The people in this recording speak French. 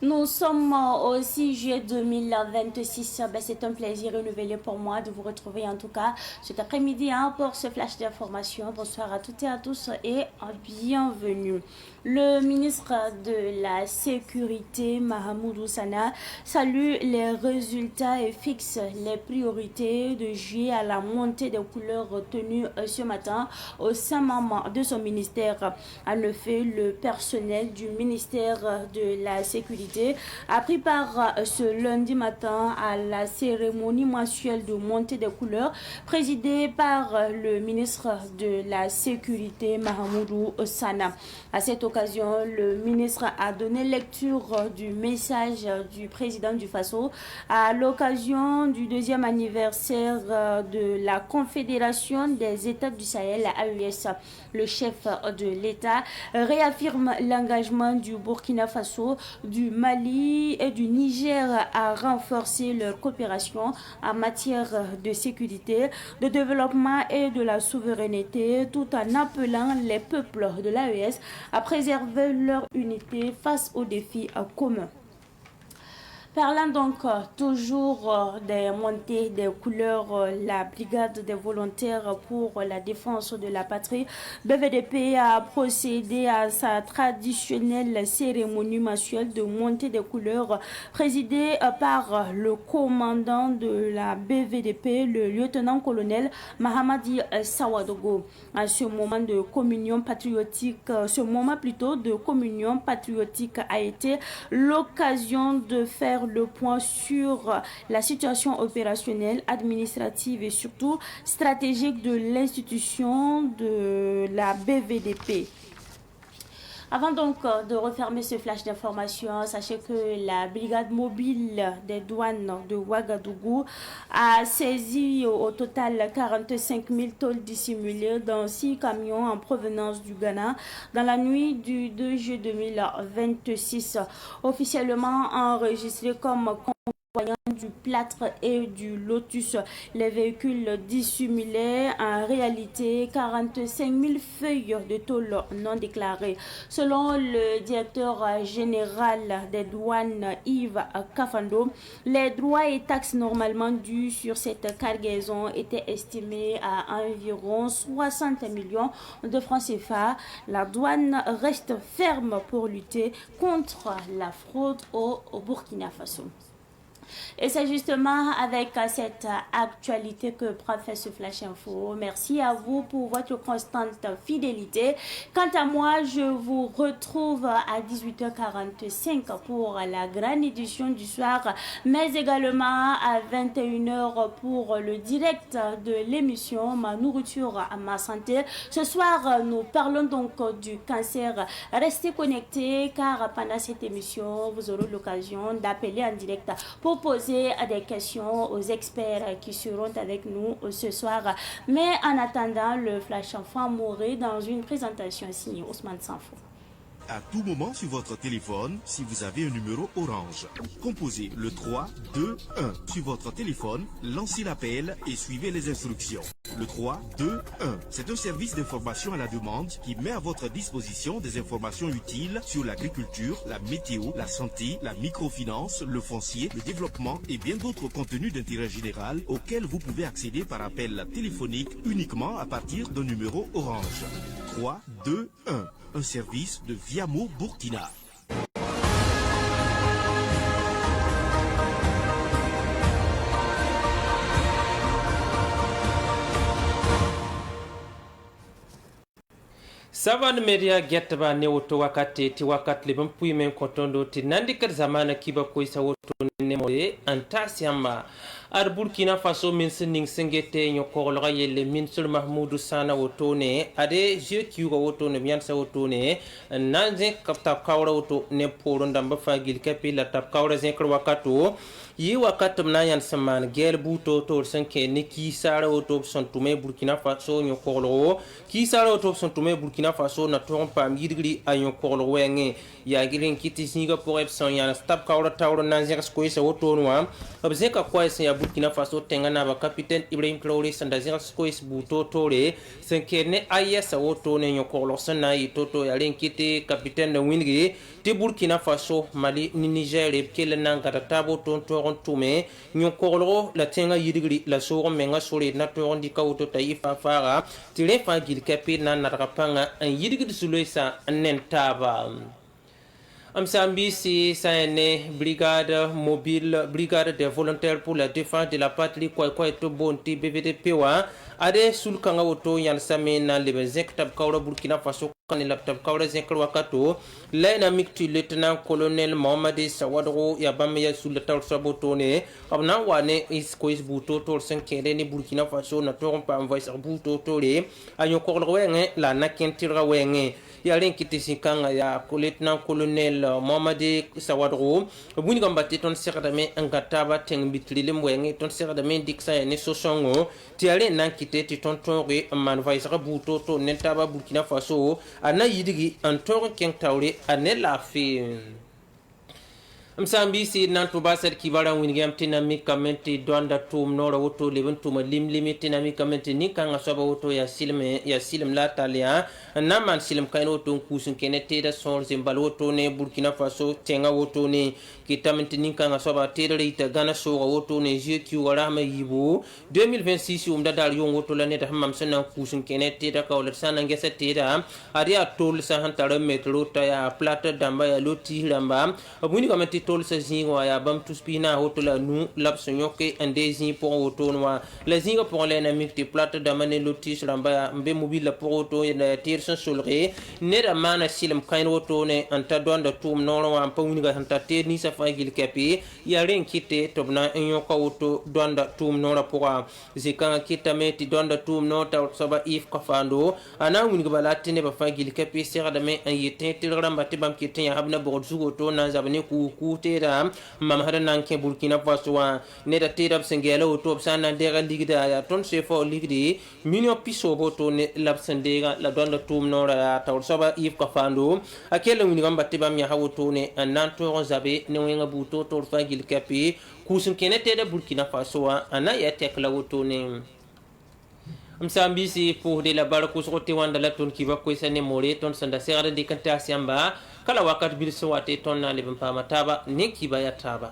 Nous sommes au 6 juillet 2026. C'est un plaisir renouvelé pour moi de vous retrouver en tout cas cet après-midi pour ce flash d'information. Bonsoir à toutes et à tous et bienvenue. Le ministre de la Sécurité, Mahamoudou Sana, salue les résultats et fixe les priorités de juillet à la montée des couleurs retenues ce matin au sein même de son ministère. En effet, le personnel du ministère de la Sécurité a pris part ce lundi matin à la cérémonie mensuelle de montée des couleurs présidée par le ministre de la Sécurité, Mahamoudou Sana. À cette occasion, le ministre a donné lecture du message du président du Faso à l'occasion du deuxième anniversaire de la Confédération des États du Sahel, AES. Le chef de l'État réaffirme l'engagement du Burkina Faso, du Mali et du Niger à renforcer leur coopération en matière de sécurité, de développement et de la souveraineté, tout en appelant les peuples de l'AES à préserver leur unité face aux défis communs. Parlant donc toujours des montées des couleurs, la brigade des volontaires pour la défense de la patrie, BVDP a procédé à sa traditionnelle cérémonie mensuelle de montée des couleurs présidée par le commandant de la BVDP, le lieutenant-colonel Mahamadi Sawadogo. À ce moment de communion patriotique, a été l'occasion de faire le point sur la situation opérationnelle, administrative et surtout stratégique de l'institution de la BVDP. Avant donc de refermer ce flash d'information, sachez que la brigade mobile des douanes de Ouagadougou a saisi au total 45 000 tôles dissimulées dans 6 camions en provenance du Ghana dans la nuit du 2 juillet 2026, officiellement enregistrés comme du plâtre et du lotus. Les véhicules dissimulaient en réalité 45 000 feuilles de tôle non déclarées. Selon le directeur général des douanes Yves Kafando, les droits et taxes normalement dus sur cette cargaison étaient estimés à environ 60 millions de francs CFA. La douane reste ferme pour lutter contre la fraude au Burkina Faso. Et c'est justement avec cette actualité que prend fait ce Flash Info. Merci à vous pour votre constante fidélité. Quant à moi, je vous retrouve à 18h45 pour la grande édition du soir, mais également à 21h pour le direct de l'émission Ma nourriture à ma santé. Ce soir, nous parlons donc du cancer. Restez connectés car pendant cette émission, vous aurez l'occasion d'appeler en direct pour poser des questions aux experts qui seront avec nous ce soir. Mais en attendant, le Flash Enfant mourrait dans une présentation signée Ousmane Sanfo. À tout moment sur votre téléphone, si vous avez un numéro orange. Composez le 3, 2, 1 sur votre téléphone, lancez l'appel et suivez les instructions. Le 3, 2, 1. C'est un service d'information à la demande qui met à votre disposition des informations utiles sur l'agriculture, la météo, la santé, la microfinance, le foncier, le développement et bien d'autres contenus d'intérêt général auxquels vous pouvez accéder par appel téléphonique uniquement à partir d'un numéro orange. 3, 2, 1. Un service de Viamo Burkina. Savan media getba ne woto wakati ti wakati le pui men kontondo ti nandikar zamana kiba ko isa woto ne moye antasi amma ar Burkina Faso min sining singete nyoko loga yelle min sul Mahmoudou Sana woto ne ade je kiugo woto ne mian sa woto ne nanje kapta kawra woto ne poro ndamba fagil kapi la tap kawra zenkr wakato yi wakatum na yan saman gel buto to sanke ne ki sara woto son tume Burkina Faso nyoko lo ki sara woto son tume Burkina Faso na ton pam yidgri ayon ko lo wenge ya girin kiti singa pour epson ya stap kawra tawro nanje ko isa woto no am obzeka ko isa Burkina Faso tengana ba capitaine Ibrahim Traoré sanda zira skois buto tore senkene ayes woto ne nyokolo sana itoto ya lenkite capitaine wingi ti Burkina Faso Mali ni Niger e kele nangata tabo tontoron tume nyokolo la tenga yidigri la soro menga sore na toron di kawto taifa fara ti le fa gil kapi na narakapanga an yidigri sulesa nen taba Amsambisi Saene brigade mobile brigade des volontaires pour la défense de la patrie quoi to bonti BVDPwa ade sulkanga woto yan samena lebe zek tab kawra Burkina Faso kan laptop kawra zek wakato laina mikti lieutenant colonel Mohamed Sawadro ya bamya sul taw sabotone abna wane is kois buto tor senkere ni Burkina Faso na toron pa voice buto tore anyo korlo wenge la nakentira wenge ya renkiti sikanga ya lieutenant colonel Mohamed Sawadro buni gambati ton sekadame angataba teng bitrile mwenge ton sekadame diksa ya ne sosongo tiare nankite ti ton tonre man voice buto to nentaba Burkina Faso ana yidigi antor ken tawre anela fi Msambisi nantu basar kibara winigam tinami kamenti donda tum nora woto leben tuma lim tinami kamenti ni kanga soba woto ya silm la talia naman silm kaino woto kusun kenete da son zimbal woto ne Burkina Faso tenga woto ne kitamenti ni kanga soba tere ita gana soga woto ne jeki wala ma yibo 2026 umda dal yon woto la ne da hammam sanan kusun kenete da kawla sana ngesa tera aria tol sa hantara metro ta ya plata damba ya loti ramba abuni kamenti tol sa zingo ya bam tuspina hoto la nu lab sonyoke ande zin pour hoto noa la zinga pour les namik plate da mané lotis ramba mbe mobile la pour hoto na tir son solre ne da mana silam kain hoto ne anta donda tum no wa pa winiga anta te ni sa fa gil kapi ya ren kite tobna enyo ka hoto donda tum no la pour zikanga kita meti donda tum no ta saba if kafando ana winiga balatine ba fa gil kapi sira da me an yete tir ramba tibam kite ya habna bo zugo to na zabane ku tera mam hada nanke Burkina Faso wa ne da tera sengela auto sana dega ligda ya ton sefo ligdi minio piso boto ne labsendega la donda tum no ra taw soba if ka fando akela wini gamba tibam ya hawoto ne anan to zabe ne wenga buto to fa gil kapi kusun kenete da Burkina Faso wa ana ya tekla woto ne Msambisi pour de la barco sote wanda la ton kiba ko sene more ton sanda sera de kanta siamba kala wakat bil so wate ton na lebam pa mataba ne kiba ya taba